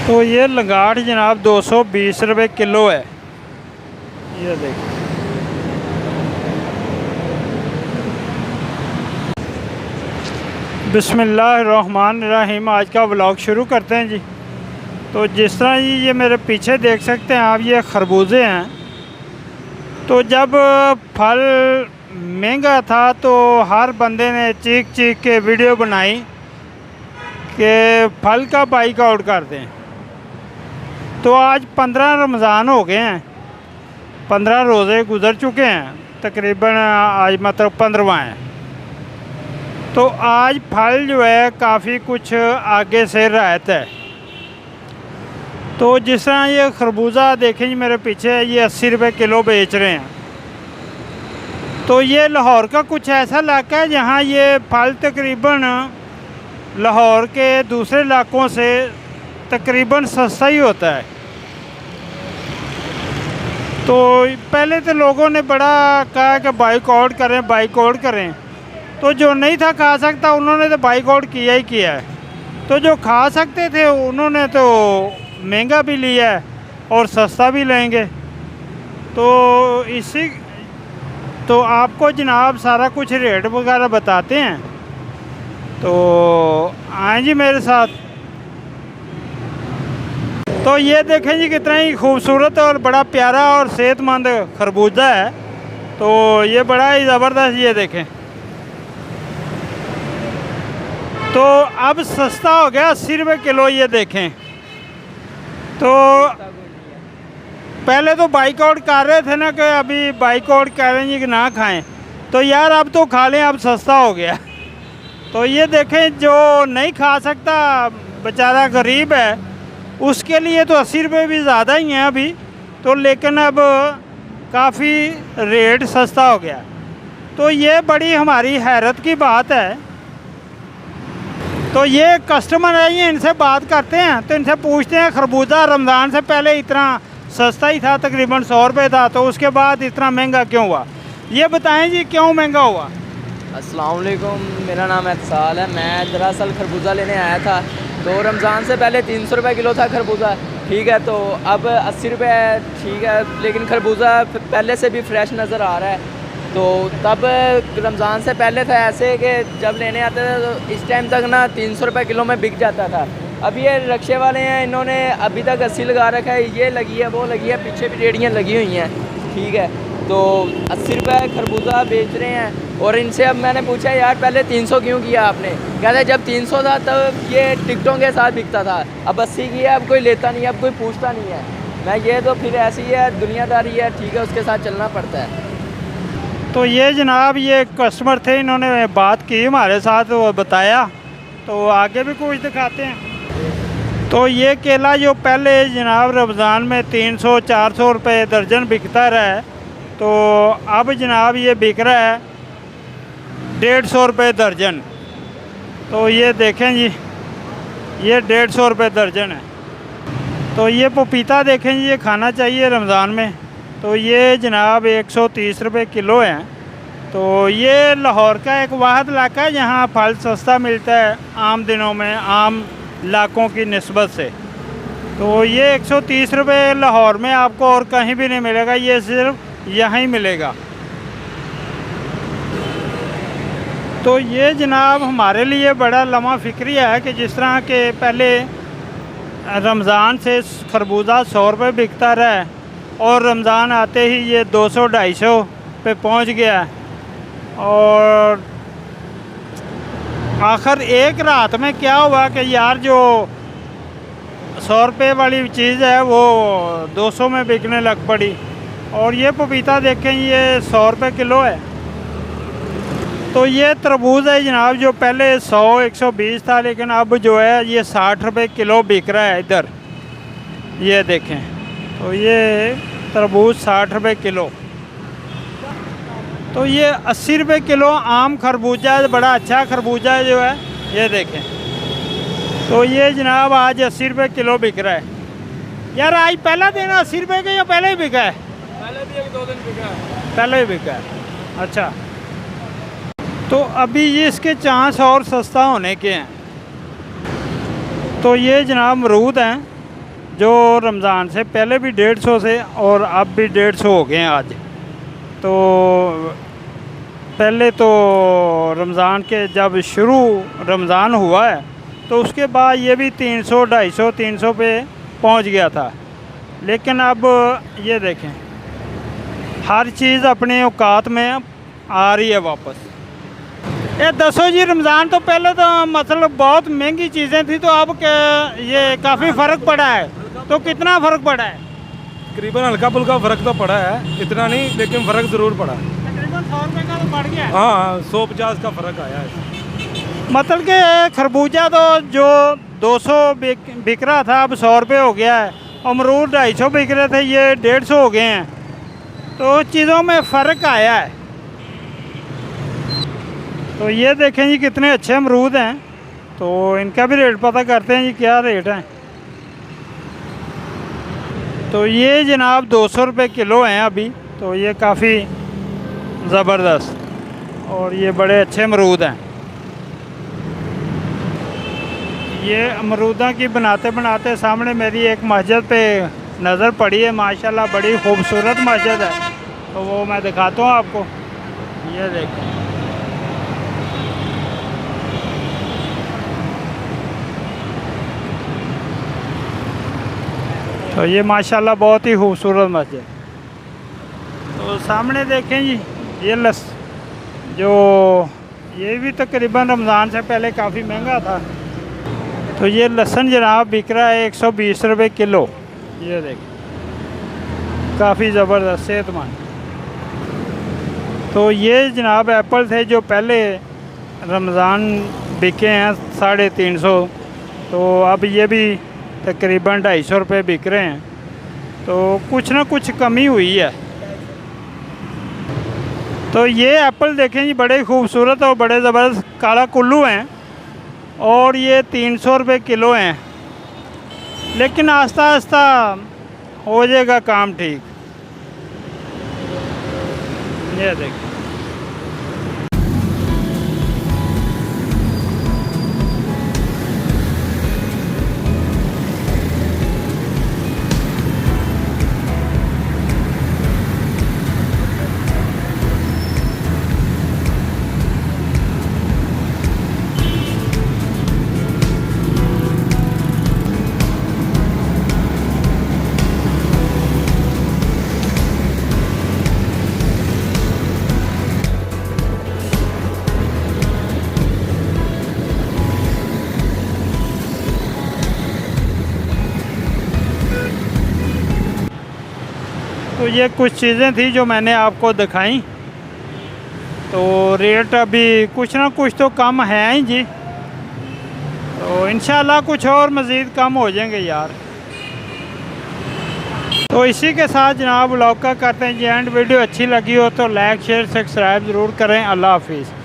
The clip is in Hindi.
तो ये लंगाट जनाब 220 रुपये किलो है। ये देखिए बिस्मिल्लाहिर्रहमानिर्रहीम। आज का व्लॉग शुरू करते हैं जी। तो जिस तरह ये मेरे पीछे देख सकते हैं आप, ये खरबूजे हैं। तो जब फल महंगा था तो हर बंदे ने चीख चीख के वीडियो बनाई कि फल का बाइकआउट कर दें। तो आज 15 रमज़ान हो गए हैं, 15 रोज़े गुज़र चुके हैं तकरीबन। आज मतलब 15वां है। तो आज फल जो है काफ़ी कुछ आगे से रियायत है। तो जिस तरह ये खरबूजा देखें जी मेरे पीछे, ये 80 रुपये किलो बेच रहे हैं। तो ये लाहौर का कुछ ऐसा इलाका है जहाँ ये फल तकरीबन लाहौर के दूसरे इलाकों से तकरीबन सस्ता ही होता है। तो पहले तो लोगों ने बड़ा कहा कि बाइकआउट करें बाइकआउट करें। तो जो नहीं था खा सकता उन्होंने तो बाइकआउट किया ही किया है। तो जो खा सकते थे उन्होंने तो महंगा भी लिया है और सस्ता भी लेंगे। तो आपको जनाब सारा कुछ रेट वगैरह बताते हैं। तो आए जी मेरे साथ। तो ये देखें जी कितना ही खूबसूरत और बड़ा प्यारा और सेहतमंद खरबूजा है। तो ये बड़ा ही ज़बरदस्त, ये देखें। तो अब सस्ता हो गया 80 रुपये किलो। ये देखें, तो पहले तो बाइकआउट कर रहे थे ना कि अभी बाइकआउट करेंगे कि ना खाएं। तो यार अब तो खा लें, अब सस्ता हो गया। तो ये देखें, जो नहीं खा सकता बेचारा गरीब है उसके लिए तो 80 रुपये भी ज़्यादा ही हैं अभी तो। लेकिन अब काफ़ी रेट सस्ता हो गया। तो ये बड़ी हमारी हैरत की बात है। तो ये कस्टमर है, ये इनसे बात करते हैं तो इनसे पूछते हैं खरबूजा रमज़ान से पहले इतना सस्ता ही था, तकरीबन 100 रुपये था, तो उसके बाद इतना महंगा क्यों हुआ? ये बताएं जी क्यों महंगा हुआ? अस्सलाम वालेकुम, मेरा नाम एहसाल है। मैं दरअसल खरबूजा लेने आया था। तो रमज़ान से पहले 300 रुपये किलो था खरबूजा, ठीक है। तो अब 80 रुपये है, ठीक है। लेकिन खरबूजा पहले से भी फ्रेश नज़र आ रहा है। तो तब रमज़ान से पहले था ऐसे कि जब लेने आते थे तो इस टाइम तक ना 300 रुपये किलो में बिक जाता था। अब ये रक्शे वाले हैं, इन्होंने अभी तक 80 लगा रखा है। ये लगी है, वो लगी है, पीछे भी रेहड़ियाँ लगी हुई हैं, ठीक है। तो 80 रुपये खरबूजा बेच रहे हैं। और इनसे अब मैंने पूछा यार पहले 300 क्यों किया आपने? कहते जब 300 था तब ये टिकटों के साथ बिकता था, अब 80 की है, अब कोई लेता नहीं है, अब कोई पूछता नहीं है। मैं ये तो फिर ऐसी है दुनियादारी है, ठीक है, उसके साथ चलना पड़ता है। तो ये जनाब ये कस्टमर थे, इन्होंने बात की हमारे साथ, वो बताया। तो आगे भी कुछ दिखाते हैं। तो ये केला जो पहले जनाब रमज़ान में 300-400 रुपये दर्जन बिकता रहा है, तो अब जनाब ये बिक रहा है 150 रुपये दर्जन। तो ये देखें जी, ये 150 रुपये दर्जन है। तो ये पपीता देखें जी, ये खाना चाहिए रमज़ान में। तो ये जनाब 130 रुपये किलो हैं। तो ये लाहौर का एक वाहिद इलाका है जहाँ फल सस्ता मिलता है आम दिनों में, आम इलाकों की निस्बत से। तो ये 130 रुपये लाहौर में आपको और कहीं भी नहीं मिलेगा, ये सिर्फ यहाँ ही मिलेगा। तो ये जनाब हमारे लिए बड़ा लम्हा फ़िक्रिया है कि जिस तरह के पहले रमज़ान से खरबूजा 100 रुपये बिकता रहा है और रमज़ान आते ही ये 200-250 पे पहुँच गया। और आखिर एक रात में क्या हुआ कि यार जो 100 रुपये वाली चीज़ है वो 200 में बिकने लग पड़ी। और ये पपीता देखें, ये 100 रुपये किलो है। तो ये तरबूज है जनाब, जो पहले 100-120 था, लेकिन अब जो है ये 60 रुपये किलो बिक रहा है इधर। ये देखें, तो ये तरबूज 60 रुपये किलो। तो ये 80 रुपये किलो आम खरबूजा है, बड़ा अच्छा खरबूजा जो है, ये देखें। तो ये जनाब आज 80 रुपये किलो बिक रहा है। यार आज पहला दिन 80 रुपये का या पहले ही बिका है? पहले भी 1-2 दिन बिका है। पहले ही बिका है, अच्छा। तो अभी ये इसके चांस और सस्ता होने के हैं। तो ये जनाब अमरूद हैं, जो रमज़ान से पहले भी 150 से और अब भी 150 हो गए हैं आज। तो पहले तो रमज़ान के जब शुरू रमज़ान हुआ है तो उसके बाद ये भी 300, 250, 300 पे पहुंच गया था। लेकिन अब ये देखें हर चीज़ अपने औकात में आ रही है वापस। ये दसो जी, रमज़ान तो पहले तो मतलब बहुत महंगी चीज़ें थी, तो अब ये काफ़ी फ़र्क पड़ा है। तो कितना फ़र्क पड़ा है? तकरीबन हल्का फुल्का फ़र्क तो पड़ा है, इतना नहीं लेकिन फ़र्क ज़रूर पड़ा। तकरीबन 100 रुपये का तो बढ़ गया है। हाँ, 150 का फ़र्क आया है। मतलब कि खरबूजा तो जो 200 बिक रहा था अब 100 रुपये हो गया है। अमरूद 250 बिक रहे थे, ये 150 हो गए हैं। तो चीज़ों में फ़र्क आया है। तो ये देखें जी कितने अच्छे अमरूद हैं। तो इनका भी रेट पता करते हैं जी, क्या रेट है। तो ये जनाब 200 रुपये किलो हैं अभी। तो ये काफ़ी ज़बरदस्त और ये बड़े अच्छे अमरूद हैं। ये अमरूदा की बनाते बनाते सामने मेरी एक मस्जिद पे नज़र पड़ी है, माशाल्लाह बड़ी खूबसूरत मस्जिद है। तो वो मैं दिखाता हूँ आपको। ये देखें, तो ये माशाल्लाह बहुत ही खूबसूरत मस्जिद। तो सामने देखें जी, ये जो ये भी तकरीबन रमज़ान से पहले काफ़ी महंगा था। तो ये लहसुन जनाब बिक रहा है 120 रुपये किलो। ये देखें काफ़ी ज़बरदस्त सेहतमंद। तो ये जनाब एप्पल थे जो पहले रमज़ान बिके हैं 350। तो अब ये भी तकरीबन 250 रुपये बिक रहे हैं। तो कुछ ना कुछ कमी हुई है। तो ये एप्पल देखें जी, बड़े खूबसूरत और बड़े ज़बरदस्त काला कुल्लू हैं और ये 300 रुपये किलो हैं। लेकिन आस्ता आस्ता हो जाएगा काम ठीक। ये देखें, तो ये कुछ चीज़ें थी जो मैंने आपको दिखाई। तो रेट अभी कुछ ना कुछ तो कम है ही जी। तो इंशाल्लाह कुछ और मज़ीद कम हो जाएंगे यार। तो इसी के साथ जनाब व्लॉग का करते हैं जी एंड। वीडियो अच्छी लगी हो तो लाइक शेयर सब्सक्राइब ज़रूर करें। अल्लाह हाफिज़।